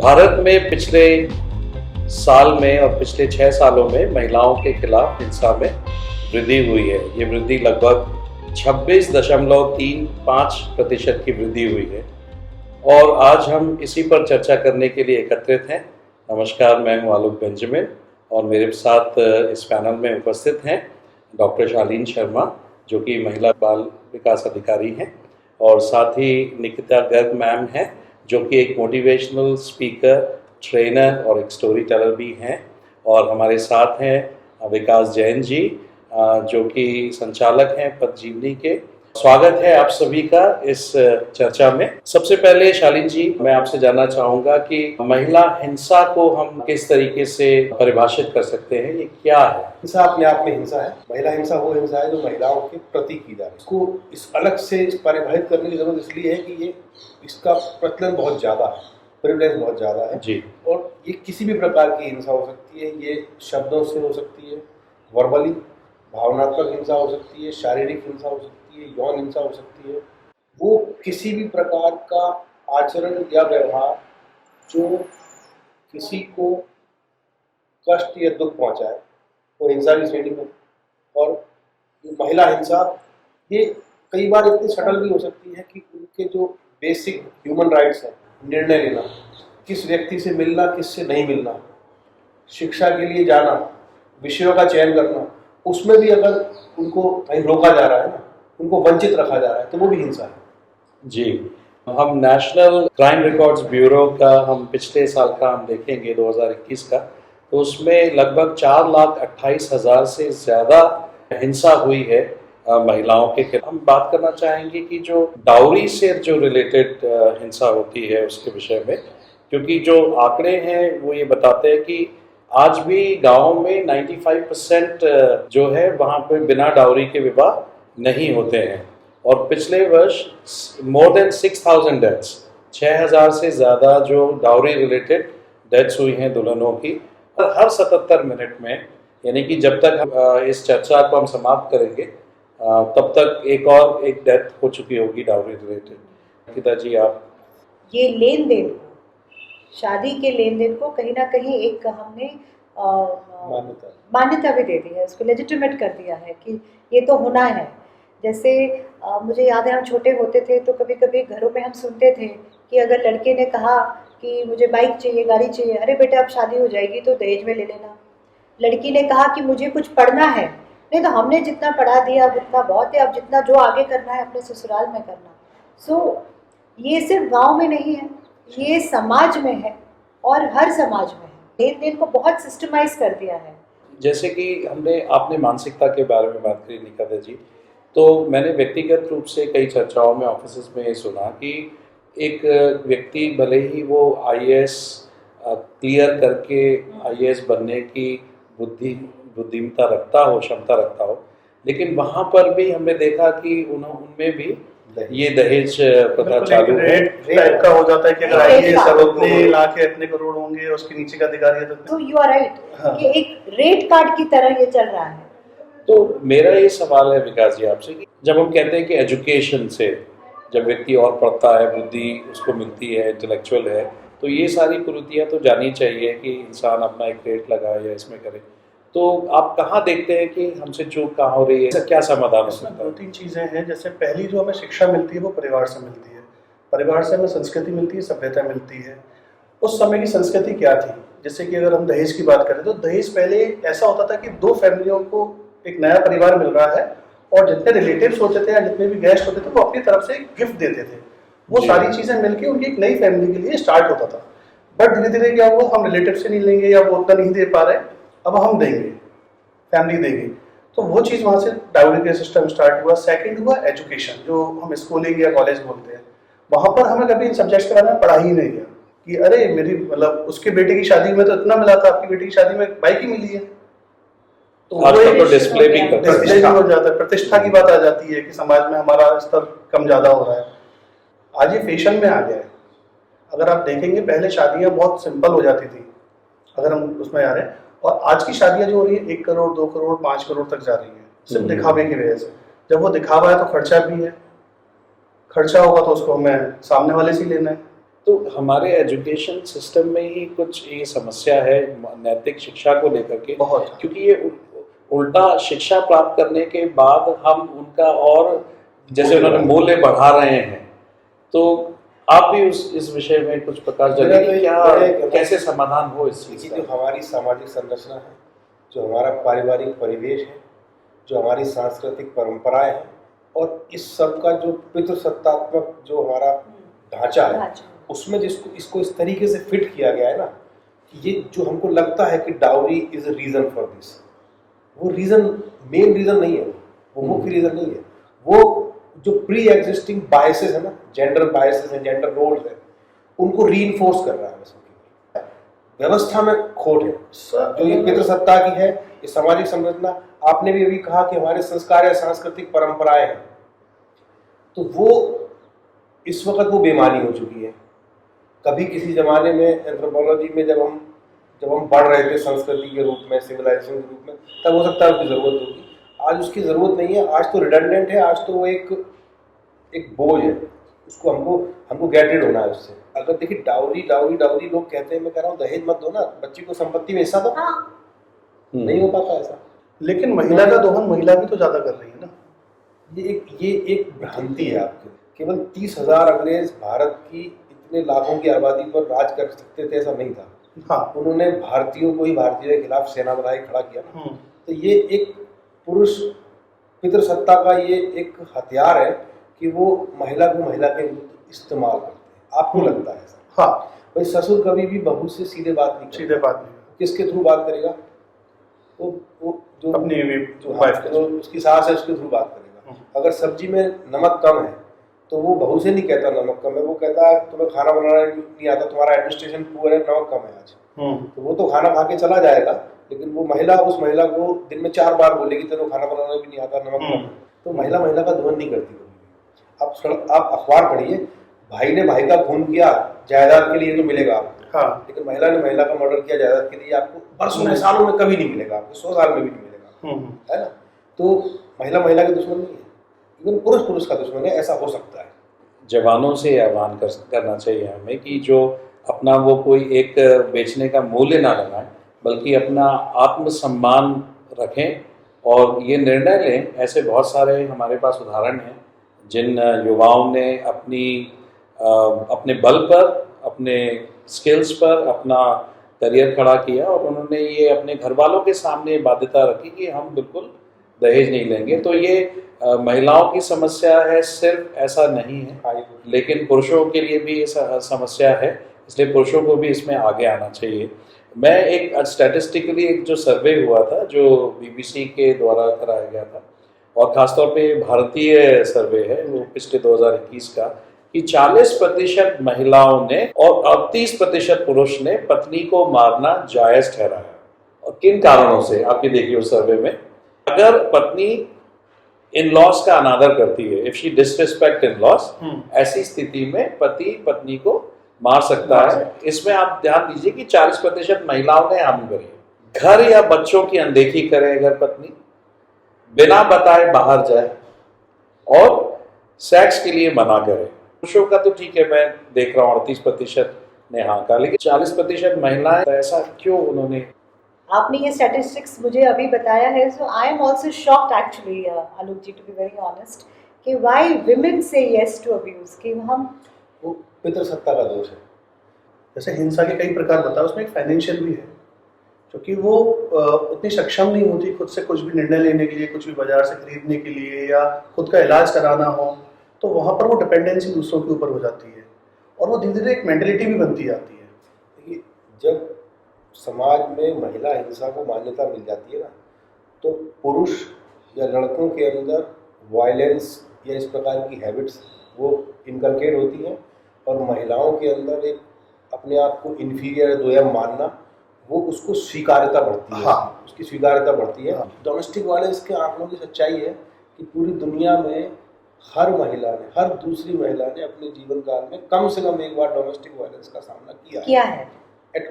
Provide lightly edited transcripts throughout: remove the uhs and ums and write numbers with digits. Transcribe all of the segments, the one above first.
भारत में पिछले साल में और पिछले 6 सालों में महिलाओं के खिलाफ हिंसा में वृद्धि हुई है। ये वृद्धि लगभग 26.35% की वृद्धि हुई है और आज हम इसी पर चर्चा करने के लिए एकत्रित हैं। नमस्कार, मैं हूं आलोक बेंजामिन और मेरे साथ इस पैनल में उपस्थित हैं डॉक्टर शालीन शर्मा, जो कि महिला बाल विकास अधिकारी हैं, और साथ ही निकिता गर्ग मैम हैं, जो कि एक मोटिवेशनल स्पीकर, ट्रेनर और एक स्टोरी टेलर भी हैं। और हमारे साथ हैं विकास जैन जी, जो कि संचालक हैं पदजीवनी के। स्वागत है आप सभी का इस चर्चा में। सबसे पहले शालीन जी, मैं आपसे जानना चाहूँगा कि महिला हिंसा को हम किस तरीके से परिभाषित कर सकते हैं, ये क्या है? हिंसा अपने आप में हिंसा है। महिला हिंसा वो हिंसा है जो महिलाओं के प्रति की जाए। इसको इस अलग से परिभाषित करने की जरूरत इसलिए है कि इसका प्रचलन बहुत ज़्यादा है, प्रिविलेज बहुत ज़्यादा है जी। और ये किसी भी प्रकार की हिंसा हो सकती है। ये शब्दों से हो सकती है, वर्बली भावनात्मक हिंसा हो सकती है, शारीरिक हिंसा हो सकती है, यौन हिंसा हो सकती है। वो किसी भी प्रकार का आचरण या व्यवहार जो किसी को कष्ट या दुख पहुंचाए, वो हिंसा की श्रेणी में। और महिला हिंसा ये कई बार इतनी सटल भी हो सकती है कि उनके जो बेसिक ह्यूमन राइट्स हैं, निर्णय लेना, किस व्यक्ति से मिलना, किससे नहीं मिलना, शिक्षा के लिए जाना, विषयों का चयन करना, उसमें भी अगर उनको कहीं रोका जा रहा है ना, उनको वंचित रखा जा रहा है, तो वो भी हिंसा है। जी, हम नेशनल क्राइम रिकॉर्ड्स ब्यूरो का हम पिछले साल का हम देखेंगे 2021 का, तो उसमें लगभग 4,28,000 से ज़्यादा हिंसा हुई है महिलाओं के खिलाफ। हम बात करना चाहेंगे कि जो डाउरी से जो रिलेटेड हिंसा होती है उसके विषय में, क्योंकि जो आंकड़े हैं वो ये बताते हैं कि आज भी गाँव में 95% जो है वहाँ पे बिना डाउरी के विवाह नहीं होते हैं। और पिछले वर्ष मोर देन 6,000 डेथ्स, 6,000 से ज़्यादा जो डाउरी रिलेटेड डेथ्स हुई हैं दुल्हनों की। और हर 77 मिनट में, यानी कि जब तक हम इस चर्चा को हम समाप्त करेंगे तब तक एक डेथ हो चुकी होगी डाउरी रिलेटेड। निकिता जी, आप ये लेन देन को, शादी के लेन देन को कहीं ना कहीं एक हमने मान्यता भी दे दी है, उसको लेजिटिमेट कर दिया है कि ये तो होना है। जैसे मुझे याद है, हम छोटे होते थे तो कभी कभी घरों में हम सुनते थे कि अगर लड़के ने कहा कि मुझे बाइक चाहिए, गाड़ी चाहिए, अरे बेटा अब शादी हो जाएगी तो दहेज में ले लेना। लड़की ने कहा कि मुझे कुछ पढ़ना है, नहीं तो हमने जितना पढ़ा दिया अब उतना बहुत है, अब जितना जो आगे करना है अपने ससुराल में करना। सो ये सिर्फ गांव में नहीं है, ये समाज में है और हर समाज में है। लेन देन को बहुत सिस्टमाइज कर दिया है। जैसे कि आपने मानसिकता के बारे में बात करी निकिता जी, तो मैंने व्यक्तिगत रूप से कई चर्चाओं में, ऑफिस में ये सुना कि एक व्यक्ति भले ही वो IAS क्लियर करके IAS बनने की बुद्धिमत्ता रखता हो, क्षमता रखता हो, लेकिन वहाँ पर भी हमने देखा कि उनमें भी ये दहेज प्रथा चालू है। टाइप का हो जाता है कि अगर IAS उतने लाख या इतने करोड़ होंगे, उसके नीचे का अधिकारी है तो यू आर राइट कि एक रेट कार्ड की तरह ये चल रहा है। तो मेरा ये सवाल है विकास जी आपसे कि जब हम कहते हैं कि एजुकेशन से जब व्यक्ति और पढ़ता है, बुद्धि उसको मिलती है, इंटेलेक्चुअल है, तो ये सारी कुरीतियाँ तो जानी चाहिए कि इंसान अपना एक रेट लगाए या इसमें करे। तो आप कहाँ देखते हैं कि हमसे चूक कहाँ हो रही है, क्या समाधान हो सकता है? 2-3 चीज़ें हैं। जैसे पहली जो हमें शिक्षा मिलती है वो परिवार से मिलती है। परिवार से हमें संस्कृति मिलती है, सभ्यता मिलती है। उस समय की संस्कृति क्या थी? जैसे कि अगर हम दहेज की बात करें तो दहेज पहले ऐसा होता था कि 2 फैमिलियों को एक नया परिवार मिल रहा है और जितने रिलेटिव्स होते थे या जितने भी गेस्ट होते थे वो अपनी तरफ से गिफ्ट देते थे। वो सारी चीज़ें मिलके उनकी एक नई फैमिली के लिए स्टार्ट होता था। बट धीरे धीरे क्या हुआ, हम रिलेटिव से नहीं लेंगे या वो उतना नहीं दे पा रहे, अब हम देंगे, फैमिली देगी। तो वो चीज़ वहाँ से डाउरी का सिस्टम स्टार्ट हुआ। सेकंड हुआ एजुकेशन, जो हम स्कूलिंग या कॉलेज बोलते हैं। वहाँ पर हमें कभी इन सब्जेक्ट्स के बारे में पढ़ा ही नहीं गया कि अरे मेरी मतलब उसके बेटे की शादी में तो इतना मिला था, आपकी बेटी की शादी में बाइक ही मिली है। तो वो तो डिस्प्ले भी हो जाता है, प्रतिष्ठा की बात आ जाती है कि समाज में हमारा स्तर कम ज़्यादा हो रहा है। आज ये फैशन में आ गया है। अगर आप देखेंगे पहले शादियाँ बहुत सिंपल हो जाती थी, अगर हम उसमें आ रहे हैं, और आज की शादियाँ जो हो रही है 1 करोड़ 2 करोड़ 5 करोड़ तक जा रही है, सिर्फ दिखावे की वजह से। जब वो दिखावा है तो खर्चा भी है, खर्चा होगा तो उसको हमें सामने वाले से लेना है। तो हमारे एजुकेशन सिस्टम में ही कुछ ये समस्या है नैतिक शिक्षा को लेकर के, बहुत। क्योंकि ये उल्टा शिक्षा प्राप्त करने के बाद हम उनका और जैसे उन्होंने मूल्य बढ़ा रहे हैं, तो आप भी इस विषय में कुछ प्रकाश डालिए कि क्या कैसे समाधान हो इस चीज़ जो का। हमारी सामाजिक संरचना है, जो हमारा पारिवारिक परिवेश है, जो हमारी सांस्कृतिक परंपराएं हैं, और इस सब का जो पितृसत्तात्मक जो हमारा ढांचा है, उसमें जिसको इसको इस तरीके से फिट किया गया है ना, कि ये जो हमको लगता है कि dowry is a reason for this, वो रीजन मेन रीजन नहीं है, वो मुख्य रीजन नहीं है। वो जो प्री एग्जिस्टिंग बायसेस है ना, जेंडर बायसेस है, जेंडर रोल्स है, उनको रीइंफोर्स कर रहा है बस। व्यवस्था में खोट है जो ये पितृसत्ता की है, ये सामाजिक संरचना। आपने भी अभी कहा कि हमारे संस्कार या सांस्कृतिक परंपराएं हैं, तो वो इस वक्त वो बेमानी हो चुकी है। कभी किसी जमाने में एंथ्रोपोलॉजी में जब हम बढ़ रहे थे संस्कृति के रूप में, सिविलाइजेशन के रूप में, तब हो सकता है उसकी जरूरत होगी। आज उसकी जरूरत नहीं है, आज तो रिडंडेंट है, आज तो वो एक बोझ है, उसको हमको गेटेड होना है उससे। अगर देखिए डाउरी डाउरी डाउरी लोग कहते हैं, मैं कह रहा हूँ दहेज मत दो ना, बच्ची को संपत्ति में हिस्सा दो। नहीं हो पाता ऐसा। लेकिन महिला का दोहन महिला भी तो ज्यादा कर रही है ना। ये एक भ्रांति है आपकी। केवल 30,000 अंग्रेज भारत की इतने लाखों की आबादी पर राज कर सकते थे ऐसा नहीं था। हाँ, उन्होंने भारतीयों को ही भारतीय के खिलाफ सेना बनाए खड़ा किया ना। तो ये एक पुरुष पितृसत्ता का ये एक हथियार है कि वो महिला को महिला के विरुद्ध इस्तेमाल करते हैं। आपको लगता है ऐसा? हाँ भाई ससुर कभी भी बहू से सीधे बात नहीं सीधे बात नहीं, किसके थ्रू बात करेगा? वो जो अपनी जो उसकी सास है उसके थ्रू बात करेगा। अगर सब्जी में नमक कम है तो वो बहू से नहीं कहता नमक कम है, वो कहता है तुम्हें खाना बनाना नहीं आता, तुम्हारा एडमिनिस्ट्रेशन पुअर है, नमक कम है आज। तो वो तो खाना खा के चला जाएगा, लेकिन वो महिला उस महिला को दिन में 4 बार बोलेगी तेरे को खाना बनाना भी नहीं आता, नमक कम है। तो महिला का दोहन नहीं करती कभी। आप अखबार पढ़िए, भाई ने भाई का खून किया जायदाद के लिए तो मिलेगा आपको। हाँ। लेकिन महिला ने महिला का मर्डर किया जायदाद के लिए, आपको बरसों में सालों में कभी नहीं मिलेगा, आपको 100 साल में भी नहीं मिलेगा, है ना। तो महिला के दुश्मन नहीं है, इवन पुरुष का दुश्मन है, ऐसा हो सकता है। जवानों से आह्वान करना चाहिए हमें कि जो अपना वो कोई एक बेचने का मूल्य ना लगाएं, बल्कि अपना आत्मसम्मान रखें और ये निर्णय लें। ऐसे बहुत सारे हमारे पास उदाहरण हैं जिन युवाओं ने अपने बल पर, अपने स्किल्स पर अपना करियर खड़ा किया और उन्होंने ये अपने घर वालों के सामने बाध्यता रखी कि हम बिल्कुल दहेज नहीं लेंगे। तो ये महिलाओं की समस्या है सिर्फ, ऐसा नहीं है, लेकिन पुरुषों के लिए भी ये समस्या है, इसलिए पुरुषों को भी इसमें आगे आना चाहिए। मैं एक स्टैटिस्टिकली एक जो सर्वे हुआ था जो BBC के द्वारा कराया गया था, और ख़ासतौर पे भारतीय सर्वे है वो पिछले 2021 का, कि 40% महिलाओं ने और 38% पुरुष ने पत्नी को मारना जायज़ ठहराया। और किन कारणों से आप ये देखिए उस सर्वे में, अगर पत्नी इन लॉस का अनादर करती है, if she disrespect in loss, ऐसी स्थिति में पति पत्नी को मार सकता है। इसमें आप ध्यान दीजिए कि 40% महिलाओं ने हामी भरी। घर या बच्चों की अनदेखी करे अगर पत्नी, बिना बताए बाहर जाए और सेक्स के लिए मना करे। पुरुषों का तो ठीक है, मैं देख रहा हूँ 38% ने हाँ कहा, लेकिन 40% महिलाएं, ऐसा क्यों उन्होंने? आपने ये स्टैटिस्टिक्स मुझे अभी बताया है, so I am also shocked actually Alok ji, to be very honest, कि why women say yes to abuse, कि हम वो पितृसत्ता का दोष है। जैसे हिंसा के कई प्रकार बताया, उसमें एक फाइनेंशियल भी है, क्योंकि वो उतनी सक्षम नहीं होती खुद से कुछ भी निर्णय लेने के लिए, कुछ भी बाजार से खरीदने के लिए या खुद का इलाज कराना हो, तो वहाँ पर वो डिपेंडेंसी दूसरों के ऊपर हो जाती है और वो धीरे धीरे एक मेंटलिटी भी बनती जाती है। देखिए, जब समाज में महिला हिंसा को मान्यता मिल जाती है ना, तो पुरुष या लड़कों के अंदर वायलेंस या इस प्रकार की हैबिट्स वो इनकलकेट होती हैं, और महिलाओं के अंदर एक अपने आप को इन्फीरियर दोयम मानना, वो उसको स्वीकार्यता बढ़ती है। हाँ। उसकी स्वीकार्यता बढ़ती है। हाँ। डोमेस्टिक वायलेंस के आंकड़ों की सच्चाई है कि पूरी दुनिया में हर दूसरी महिला ने अपने जीवन काल में कम से कम एक बार डोमेस्टिक वायलेंस का सामना किया है।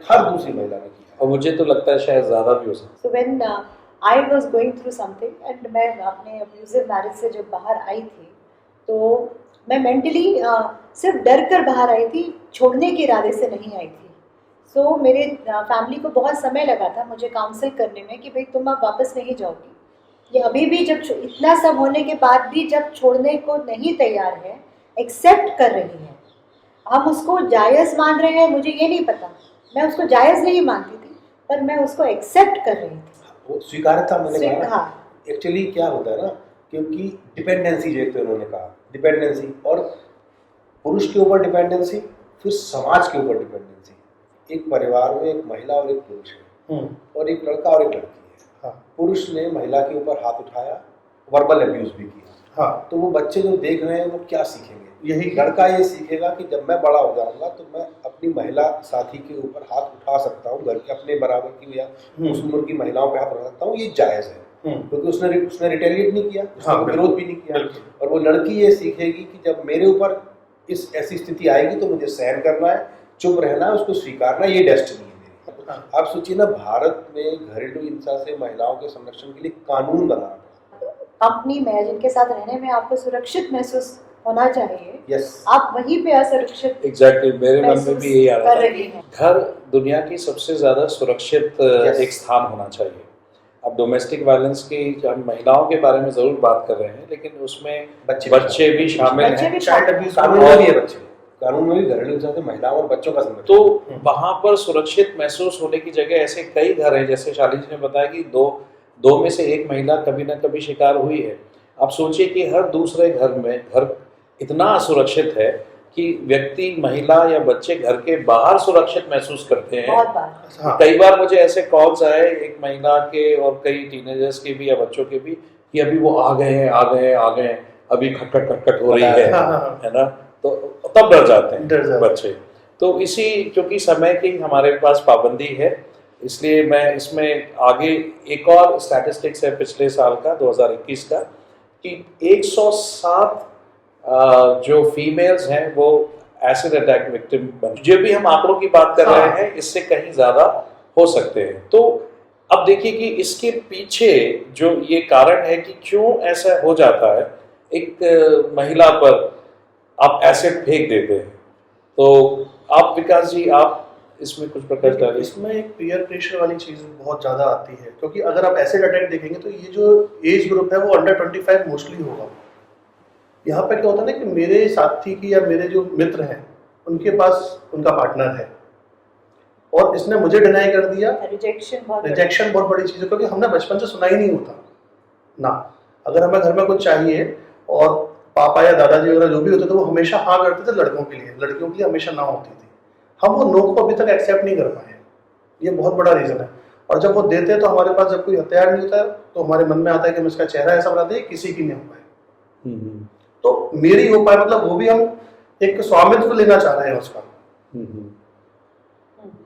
हर दूसरी महिला ने किया है। और मुझे तो लगता है शायद ज़्यादा भी हो सकता है। So when I was going through something and मैं अपने अब्यूजिव मैरिज से जब बाहर आई थी, तो मैं मेंटली सिर्फ डर कर बाहर आई थी, छोड़ने के इरादे से नहीं आई थी। सो मेरे फैमिली को बहुत समय लगा था मुझे काउंसिल करने में कि भाई तुम अब वापस नहीं जाओगी। ये अभी भी जब इतना सब होने के बाद भी जब छोड़ने को नहीं तैयार है, एक्सेप्ट कर रही है। हम उसको जायज़ मान रहे हैं, मुझे ये नहीं पता, मैं उसको जायज़ नहीं मानती थी, पर मैं उसको एक्सेप्ट कर रही थी। वो स्वीकार्यता मैंने कहा हाँ, एक्चुअली क्या होता है ना, क्योंकि डिपेंडेंसी जैसे उन्होंने कहा, डिपेंडेंसी और पुरुष के ऊपर डिपेंडेंसी, फिर समाज के ऊपर डिपेंडेंसी। एक परिवार में एक महिला और एक पुरुष है और एक लड़का और एक लड़की है। हाँ। पुरुष ने महिला के ऊपर हाथ उठाया, वर्बल अब्यूज भी किया। हाँ। तो वो बच्चे जो देख रहे हैं वो क्या सीखेंगे? यही लड़का ये सीखेगा कि जब मैं बड़ा हो जाऊंगा तो मैं अपनी महिला साथी के ऊपर हाथ उठा सकता हूँ, घर के अपने बराबर की या उस उम्र की महिलाओं पे हाथ उठा सकता हूँ, ये जायज़ है। क्योंकि उसने रिटेलिएट नहीं किया, उसने विरोध भी नहीं किया। और वो लड़की ये सीखेगी कि जब मेरे ऊपर इस ऐसी स्थिति आएगी तो मुझे सहन करना है, चुप रहना है, उसको स्वीकारना, ये डेस्टिनी है मेरी। आप सोचिए ना, भारत में घरेलू हिंसा से महिलाओं के संरक्षण के लिए कानून बनाना पड़ा। कंपनी में जिनके साथ रहने में आपको सुरक्षित महसूस होना चाहिए, यस, आप वहीं पे असुरक्षित एग्जैक्टली मेरे मन में भी यही आ रहा कर था रही कि हैं। घर दुनिया की सबसे ज्यादा सुरक्षित एक स्थान होना चाहिए। अब डोमेस्टिक वायलेंस की हम महिलाओं के बारे में जरूर बात कर रहे हैं, लेकिन उसमें बच्चे भी शामिल बच्चे हैं। भी चाइल्ड शामिल अब्यूज कानून में भी है बच्चे, कानून में भी घरेलू हिंसा से महिलाओं और बच्चों का संरक्षण। तो वहां पर सुरक्षित महसूस होने की जगह ऐसे कई घर हैं, जैसे शाली जी ने बताया कि दो में से एक महिला कभी ना कभी शिकार हुई है। आप सोचिए कि हर दूसरे घर इतना असुरक्षित है कि व्यक्ति, महिला या बच्चे घर के बाहर सुरक्षित महसूस करते हैं। बहुत बार हाँ। कई बार मुझे ऐसे कॉल्स आए, एक महिला के और कई टीनेजर्स के भी या बच्चों के भी, कि अभी वो आ गए हैं, अभी खटखट हो रही है, हाँ। है ना, तो तब डर जाते डर हैं जाते बच्चे। तो इसी क्योंकि समय की हमारे पास पाबंदी है, इसलिए मैं इसमें आगे एक और स्टैटिस्टिक्स है पिछले साल का 2021 का कि 107 जो फीमेल्स हैं वो एसिड अटैक विक्टिम बन, जो भी हम आंकड़ों की बात कर रहे हैं इससे कहीं ज्यादा हो सकते हैं। तो अब देखिए कि इसके पीछे जो ये कारण है कि क्यों ऐसा हो जाता है, एक महिला पर आप एसिड फेंक देते हैं। तो आप विकास जी, आप इसमें कुछ प्रकाश डालिए। इसमें एक पीयर प्रेशर वाली चीज बहुत ज्यादा आती है, क्योंकि अगर आप एसिड अटैक देखेंगे तो ये जो एज ग्रुप है वो अंडर 25 मोस्टली होगा। यहाँ पे क्या होता है ना कि मेरे साथी की या मेरे जो मित्र हैं उनके पास उनका पार्टनर है और इसने मुझे डिनाई कर दिया। रिजेक्शन बहुत बड़ी चीज़ है, क्योंकि हमने बचपन से सुना ही नहीं होता ना। अगर हमें घर में कुछ चाहिए और पापा या दादाजी वगैरह जो भी होते थे वो हमेशा हाँ करते थे लड़कों के लिए, लड़कियों के लिए हमेशा ना होती थी। हम वो नो को अभी तक एक्सेप्ट नहीं कर पाए, ये बहुत बड़ा रीज़न है। और जब वो देते हैं तो हमारे पास जब कोई हथियार नहीं होता तो हमारे मन में आता है कि हम इसका चेहरा ऐसा बना दें किसी की नहीं हो पाए, तो मेरी हो पाए, मतलब वो भी हम एक स्वामित्व लेना चाह रहे हैं उसका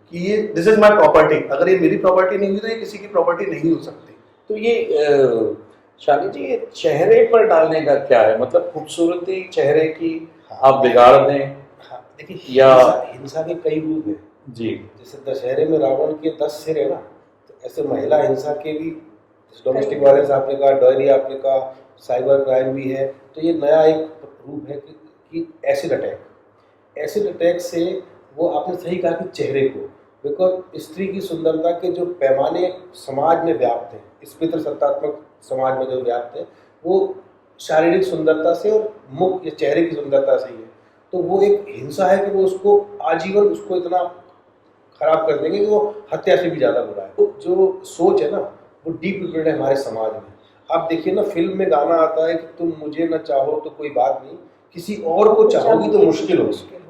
कि ये दिस इज माय प्रॉपर्टी। अगर ये मेरी प्रॉपर्टी नहीं हुई तो ये किसी की प्रॉपर्टी नहीं हो सकती। तो ये शाली जी, ये चेहरे पर डालने का क्या है, मतलब खूबसूरती चेहरे की आप बिगाड़ दें? हाँ, देखिए या हिंसा के कई रूप हैं जी, जैसे दशहरे में रावण के 10 सिर है ना, तो ऐसे महिला हिंसा के भी, डोमेस्टिक वायलेंस आपने कहा, डॉयरी आपने कहा, साइबर क्राइम भी है। तो ये नया एक रूप है कि एसिड अटैक से वो आपने सही कहा कि चेहरे को, बिकॉज स्त्री की सुंदरता के जो पैमाने समाज में व्याप्त हैं, इस पितृसत्तात्मक समाज में जो व्याप्त है, वो शारीरिक सुंदरता से और मुख या चेहरे की सुंदरता से ही है। तो वो एक हिंसा है कि वो उसको आजीवन उसको इतना खराब कर देंगे कि वो हत्या से भी ज़्यादा बुरा है। तो जो सोच है ना वो डीप रूटेड है हमारे समाज में। आप देखिए ना, फिल्म में गाना आता है कि तुम मुझे न चाहो तो कोई बात नहीं, किसी और को चाहोगी तो मुश्किल होगी।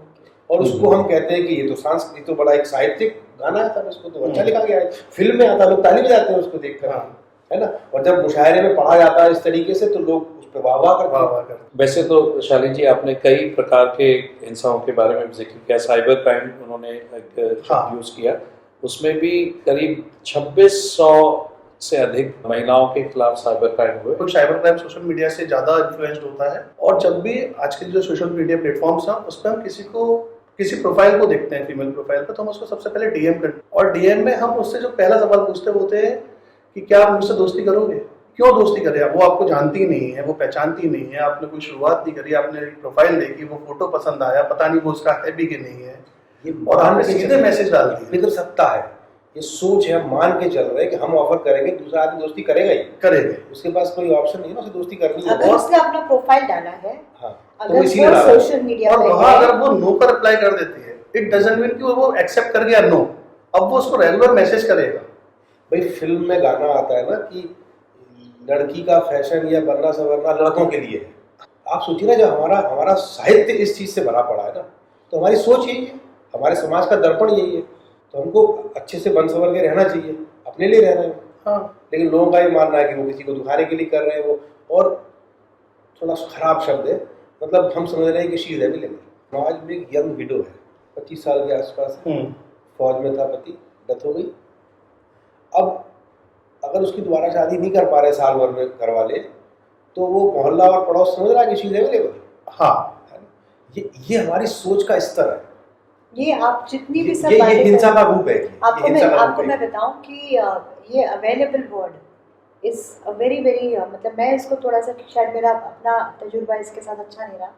और उसको हम कहते हैं कि ये तो सांस्कृतिक, तो बड़ा एक साहित्यिक गाना है, तब इसको तो अच्छा लिखा गया है, फिल्म में आता है, लोग ताली बजाते हैं उसको देखकर, है ना। और जब मुशायरे में पढ़ा जाता है इस तरीके से तो लोग उस पर वाह करते हैं। वैसे तो शाली जी, आपने कई प्रकार के हिंसाओं के बारे में जिक्र किया, साइबर क्राइम उन्होंने यूज किया, उसमें भी करीब 2600 से अधिक महिलाओं के खिलाफ साइबर क्राइम हुए। तो साइबर क्राइम सोशल मीडिया से ज़्यादा इन्फ्लुएंस्ड होता है, और जब भी आज के जो सोशल मीडिया प्लेटफॉर्म्स हैं उस पर हम किसी प्रोफाइल को देखते हैं, फीमेल प्रोफाइल पर, तो हम उसको सबसे पहले डीएम करते हैं। और डीएम में हम उससे जो पहला सवाल पूछते होते हैं कि क्या आप मुझसे दोस्ती करोगे, क्यों दोस्ती कर रहे हैं? वो आपको जानती नहीं है, वो पहचानती नहीं है, आपने कोई शुरुआत नहीं करी, आपने प्रोफाइल देखी, वो फोटो पसंद आया, पता नहीं वो उसका है भी कि नहीं है, ये और मान आपने के सीधे चल- मैसेज डाल दिया। मित्र सत्ता है, ये सोच है, मान के चल रहे हैं कि हम ऑफर करेंगे, दूसरा आदमी दोस्ती करेगा ही, करेंगे। उसके पास कोई ऑप्शन नहीं है ना, उसे दोस्ती करनी है। अगर उसने अपना प्रोफाइल डाला है, हाँ, तो अगर इसीलिए वो डाला है। सोशल मीडिया और पे वहां है, अगर वो नो पर अप्लाई कर देती है, इट डजंट मीन कि वो एक्सेप्ट कर गया नो, अब वो उसको रेगुलर मैसेज करेगा। भाई फिल्म में गाना आता है ना कि लड़की का फैशन या बनना संवरना लड़कों के लिए है। आप सोचिए ना, जब हमारा हमारा साहित्य इस चीज से भरा पड़ा है ना, तो हमारी सोच यही है, हमारे समाज का दर्पण यही है, तो हमको अच्छे से बन संवर के रहना चाहिए, अपने लिए रह रहे हैं। हाँ, लेकिन लोगों का ये मानना है कि वो किसी को दिखाने के लिए कर रहे हैं वो, और थोड़ा खराब शब्द है, मतलब हम समझ रहे हैं कि शी इज अवेलेबल। समाज में एक यंग विडो है, 25 साल के आसपास है, फौज में था पति, डेथ हो गई। अब अगर उसकी दोबारा शादी नहीं कर पा रहे साल भर में घर वाले, तो वो मोहल्ला और पड़ोस समझ रहा है कि शी इज अवेलेबल। हाँ, है ना? ये हमारी सोच का स्तर है। ये आप जितनी भी सब ये बातें हिंसा कर- का रूप है। आपको मैं बताऊं कि ये available word is a very very, मतलब मैं इसको थोड़ा सा, शायद मेरा अपना तजुर्बा इसके साथ अच्छा नहीं रहा,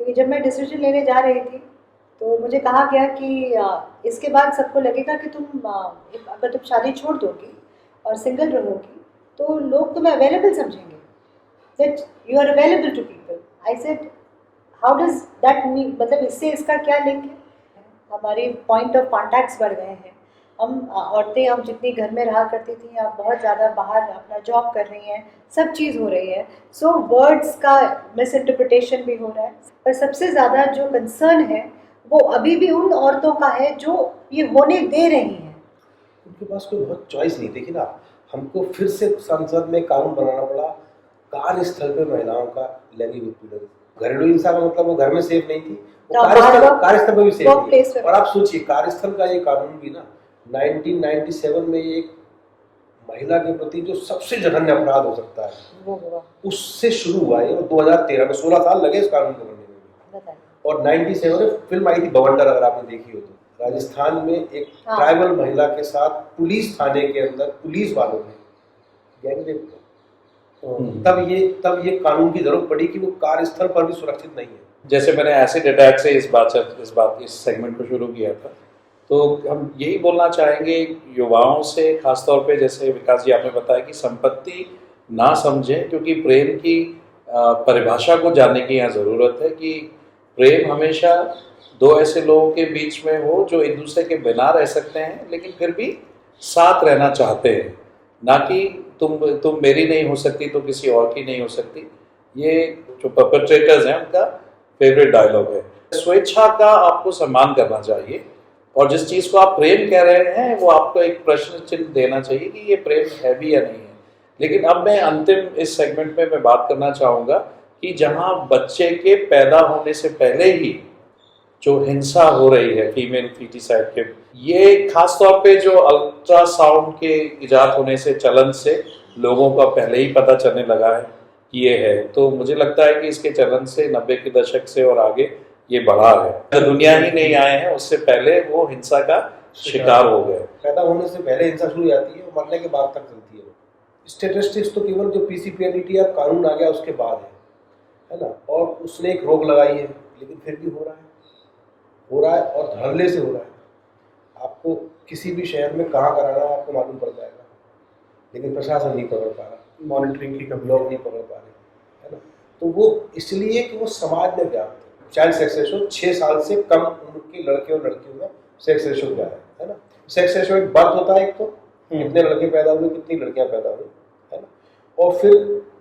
क्योंकि जब मैं डिसीजन लेने जा रही थी तो मुझे कहा गया कि इसके बाद सबको लगेगा कि अगर तुम शादी छोड़ दोगी और सिंगल रहोगी तो लोग तुम्हें अवेलेबल समझेंगे, that you are available to people. I said how does that mean, मतलब इससे इसका क्या लिंक है? हमारे पॉइंट ऑफ कॉन्टैक्ट्स बढ़ गए हैं, हम औरतें, हम जितनी घर में रहा करती थी, अब बहुत ज़्यादा बाहर अपना जॉब कर रही हैं, सब चीज़ हो रही है, सो वर्ड्स का मिस इंटरप्रिटेशन भी हो रहा है। पर सबसे ज़्यादा जो कंसर्न है वो अभी भी उन औरतों का है जो ये होने दे रही हैं। उनके पास कोई बहुत चॉइस नहीं। देखिए ना, हमको फिर से संसद में कानून बनाना पड़ा कार्यस्थल पे महिलाओं का लैंगिक उत्पीड़न। घरेलू हिंसा का मतलब वो घर में सेफ नहीं थी, वो कार्यस्थल पे भी सेफ नहीं है। और आप सोचिए, कार्यस्थल का ये कानून भी ना 1997 में ये एक महिला के प्रति जो सबसे जघन्य अपराध हो सकता है वो हुआ, उससे शुरू हुआ है, और 2013 में 16 साल लगे इस कानून को बनने में। बताइए। और 97 में फिल्म आई थी बवंडर, अगर आपने देखी हो तो, राजस्थान में एक हाँ। ट्राइबल महिला के साथ पुलिस थाने के अंदर पुलिस वालों ने गैंग रेप किया। तब ये कानून की जरूरत पड़ी कि वो कार्यस्थल पर भी सुरक्षित नहीं है। जैसे मैंने एसिड अटैक से इस सेगमेंट को शुरू किया था, तो हम यही बोलना चाहेंगे युवाओं से, खासतौर पे जैसे विकास जी आपने बताया कि संपत्ति ना समझें, क्योंकि प्रेम की परिभाषा को जानने की यहाँ ज़रूरत है कि प्रेम हमेशा दो ऐसे लोगों के बीच में हो जो एक दूसरे के बिना रह सकते हैं लेकिन फिर भी साथ रहना चाहते हैं, ना कि तुम मेरी नहीं हो सकती तो किसी और की नहीं हो सकती। ये जो परपेट्रेटर्स हैं उनका फेवरेट डायलॉग है। स्वेच्छा का आपको सम्मान करना चाहिए, और जिस चीज़ को आप प्रेम कह रहे हैं वो आपको एक प्रश्न चिन्ह देना चाहिए कि ये प्रेम है भी या नहीं है। लेकिन अब मैं अंतिम इस सेगमेंट में मैं बात करना चाहूँगा कि जहाँ बच्चे के पैदा होने से पहले ही जो हिंसा हो रही है फीमेल फीटिसाइड के, ये खास तौर पे जो अल्ट्रासाउंड के इजाद होने से, चलन से लोगों का पहले ही पता चलने लगा है कि ये है, तो मुझे लगता है कि इसके चलन से 90 के दशक से और आगे ये बढ़ा है। जो दुनिया ही नहीं आए हैं उससे पहले वो हिंसा का शिकार हो गए। पैदा होने से पहले हिंसा शुरू हो जाती है और मरने के बाद तक चलती है। स्टेटिस्टिक्स तो केवल जो पीसीपीएनडीटी अब कानून आ गया उसके बाद है ना, और उसने एक रोक लगाई है, लेकिन फिर भी हो रहा है और धड़ल्ले से हो रहा है। आपको किसी भी शहर में कहाँ कराना है आपको मालूम पड़ जाएगा, लेकिन प्रशासन नहीं पकड़ पा रहा, मॉनिटरिंग की कमी, लोग नहीं पकड़ पा रहे, है ना। तो वो इसलिए कि वो समाज में व्याप्त है। चाइल्ड सेक्स रेशो 6 साल से कम उम्र के लड़के और लड़कियों में सेक्स रेशो क्या है ना। सेक्स रेशो एक बर्थ होता है, एक तो कितने लड़के पैदा हुए कितनी लड़कियां पैदा हुई, है ना, और फिर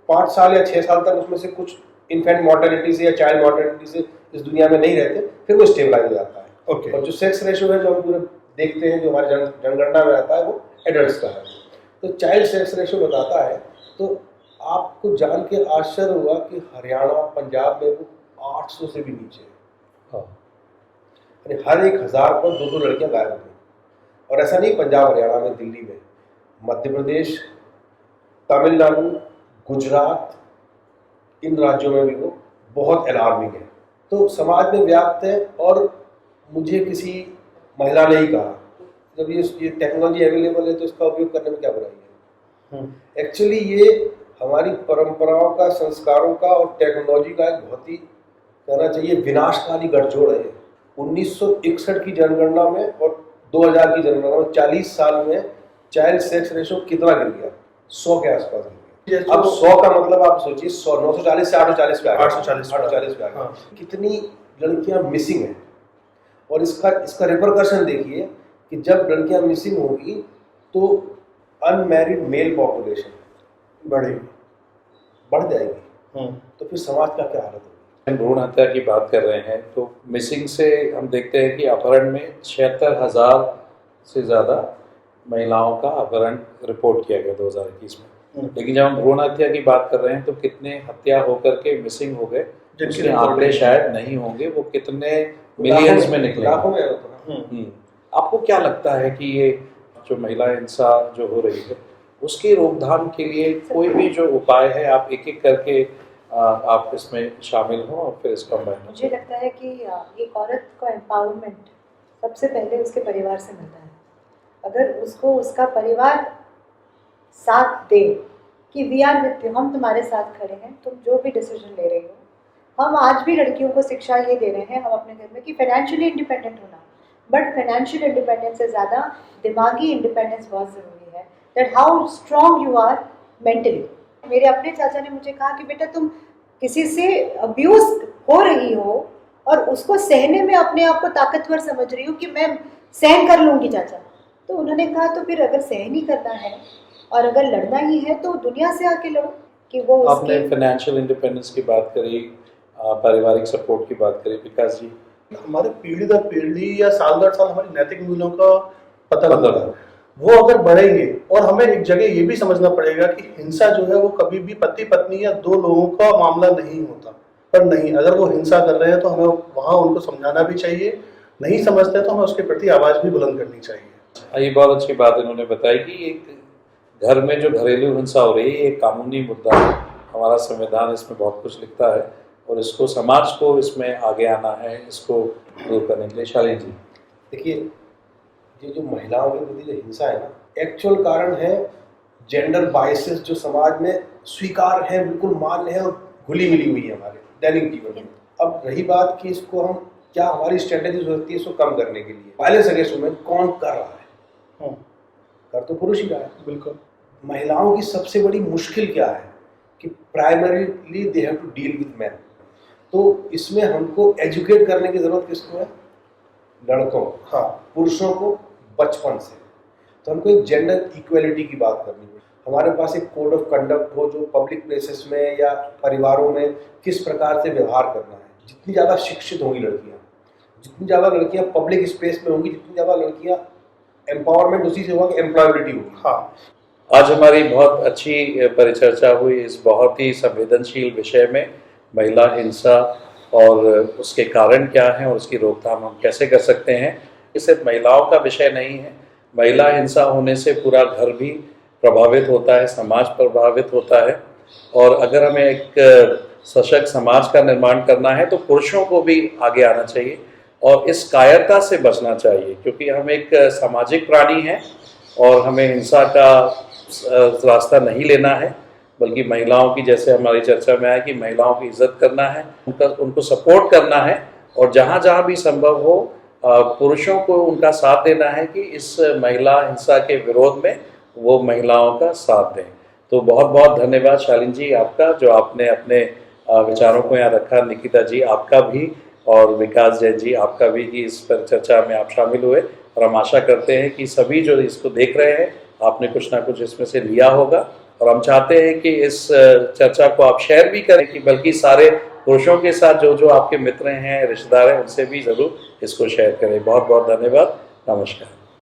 5 साल या 6 साल तक उसमें से कुछ इन्फेंट मॉर्टेलिटी से या चाइल्ड मॉर्टेलिटी से इस दुनिया में नहीं रहते, फिर वो स्टेबलाइज हो जाता है। ओके। और जो सेक्स रेशो है जो हम पूरे देखते हैं, जो हमारे जनगणना में आता है, वो एडल्ट्स का है। तो चाइल्ड सेक्स रेशो बताता है, तो आपको जान के आश्चर्य हुआ कि हरियाणा, पंजाब में वो 800 से भी नीचे है। यानी हर 1000 पर 2-2 लड़कियां गायब हो गई। और ऐसा नहीं पंजाब, हरियाणा में, दिल्ली में, मध्य प्रदेश, तमिलनाडु, गुजरात, इन राज्यों में भी वो बहुत अलार्मिंग है। तो समाज में व्याप्त है। और मुझे किसी महिला ने ही कहा, जब ये टेक्नोलॉजी अवेलेबल है तो इसका उपयोग करने में क्या बुराई है। एक्चुअली ये हमारी परंपराओं का, संस्कारों का और टेक्नोलॉजी का एक बहुत ही कहना चाहिए विनाशकारी गठजोड़ है। 1961 की जनगणना में और 2000 की जनगणना में 40 साल में चाइल्ड सेक्स रेशो कितना गिर गया? 100 के आसपास गिर गया। अब 100 का मतलब आप सोचिए 100, 940 से 840 पे आ गया। 840 पे आ गया। कितनी लड़कियां मिसिंग हैं, और इसका रिपरकशन देखिए कि जब लड़कियां मिसिंग होगी तो अनमैरिड मेल पॉपुलेशन बढ़ जाएगी, तो फिर समाज का क्या हालत होगी? भ्रूण हत्या की बात कर रहे हैं तो मिसिंग से हम देखते हैं कि अपहरण में 76,000 से ज़्यादा महिलाओं का अपहरण रिपोर्ट किया गया 2021 में। लेकिन जब हम भ्रूण हत्या की बात कर रहे हैं तो कितने हत्या होकर के मिसिंग हो गए उसके आंकड़े शायद नहीं होंगे, वो कितने मिलियंस में निकले, लाखों में होता है। आपको क्या लगता है कि ये जो महिला हिंसा जो हो रही है उसकी रोकथाम के लिए कोई भी जो उपाय है, आप एक एक करके आप इसमें शामिल हो और फिर इसका मुझे लगता है कि एक औरत का एम्पावरमेंट सबसे पहले उसके परिवार से मिलता है। अगर उसको उसका परिवार साथ दे कि वी आर विद यू, हम तुम्हारे साथ खड़े हैं, तुम जो भी डिसीजन ले रही हो। हम आज भी लड़कियों को शिक्षा ये दे रहे हैं हम अपने घर में कि फाइनेंशियली इंडिपेंडेंट होना, बट फाइनेंशियल इंडिपेंडेंस से ज़्यादा दिमागी इंडिपेंडेंस बहुत ज़रूरी है, that how strong you are mentally. मेरे अपने चाचा ने मुझे कहा कि बेटा तुम किसी से अब्यूज़ हो रही हो और उसको सहने में अपने आप को ताकतवर समझ रही हो कि मैं सहन कर लूँगी चाचा। तो उन्होंने कहा तो फिर अगर सहन ही करना है और अगर लड़ना ही है तो दुनिया से आके लड़ो। कि वो आपने फाइनेंशियल इंडिपेंडेंस की बात करी, पारिवारिक सपोर्ट की बात करी, विकास जी हमारे पीढ़ी दर पीढ़ी या साल दर साल हमारी नैतिक मूल्यों का पता होगा, वो अगर बढ़ेंगे। और हमें एक जगह ये भी समझना पड़ेगा कि हिंसा जो है वो कभी भी पति पत्नी या दो लोगों का मामला नहीं होता। पर नहीं, अगर वो हिंसा कर रहे हैं तो हमें वहाँ उनको समझाना भी चाहिए, नहीं समझते तो हमें उसके प्रति आवाज़ भी बुलंद करनी चाहिए। ये बहुत अच्छी बात इन्होंने बताई कि एक घर में जो घरेलू हिंसा हो रही है एक कानूनी मुद्दा है, हमारा संविधान इसमें बहुत कुछ लिखता है और इसको समाज को इसमें आगे आना है, इसको दूर करने के लिए। शालीन जी देखिए, ये जो महिलाओं के प्रति जो हिंसा है ना, एक्चुअल कारण है जेंडर बायसेस जो समाज में स्वीकार है, बिल्कुल मान्य है और घुली मिली हुई है हमारे दैनिक जीवन में। अब रही बात कि इसको हम क्या हमारी स्ट्रेटेजी हो सकती है इसको कम करने के लिए। वायलेंस अगेंस्ट वुमेन कौन कर रहा है? कर तो पुरुष ही रहा है। बिल्कुल। महिलाओं की सबसे बड़ी मुश्किल क्या है कि primarily they have to deal with man. तो इसमें हमको एजुकेट करने की जरूरत किसको है? लड़कों, हाँ, पुरुषों को बचपन से। तो हमको एक जेंडर इक्वलिटी की बात करनी है। हमारे पास एक कोड ऑफ कंडक्ट हो जो पब्लिक प्लेसेस में या परिवारों में किस प्रकार से व्यवहार करना है। जितनी ज़्यादा शिक्षित होंगी लड़कियाँ, जितनी ज़्यादा लड़कियाँ पब्लिक स्पेस में होंगी, जितनी ज़्यादा लड़कियाँ एम्पावरमेंट उसी से होगा कि एम्प्लॉयबिलिटी होगी। हाँ, आज हमारी बहुत अच्छी परिचर्चा हुई इस बहुत ही संवेदनशील विषय में, महिला हिंसा और उसके कारण क्या हैं और उसकी रोकथाम हम कैसे कर सकते हैं। ये सिर्फ महिलाओं का विषय नहीं है, महिला हिंसा होने से पूरा घर भी प्रभावित होता है, समाज प्रभावित होता है। और अगर हमें एक सशक्त समाज का निर्माण करना है तो पुरुषों को भी आगे आना चाहिए और इस कायरता से बचना चाहिए, क्योंकि हम एक सामाजिक प्राणी हैं और हमें हिंसा का रास्ता नहीं लेना है, बल्कि महिलाओं की, जैसे हमारी चर्चा में आया कि महिलाओं की इज्जत करना है, उनको सपोर्ट करना है और जहाँ जहाँ भी संभव हो पुरुषों को उनका साथ देना है कि इस महिला हिंसा के विरोध में वो महिलाओं का साथ दें। तो बहुत बहुत धन्यवाद शालीन जी आपका, जो आपने अपने विचारों को यहाँ रखा। निकिता जी आपका भी और विकास जैन जी आपका भी कि इस पर चर्चा में आप शामिल हुए। और हम आशा करते हैं कि सभी जो इसको देख रहे हैं आपने कुछ ना कुछ इसमें से लिया होगा। और हम चाहते हैं कि इस चर्चा को आप शेयर भी करें, कि बल्कि सारे पुरुषों के साथ जो आपके मित्र हैं, रिश्तेदार हैं, उनसे भी ज़रूर इसको शेयर करें। बहुत बहुत धन्यवाद। नमस्कार।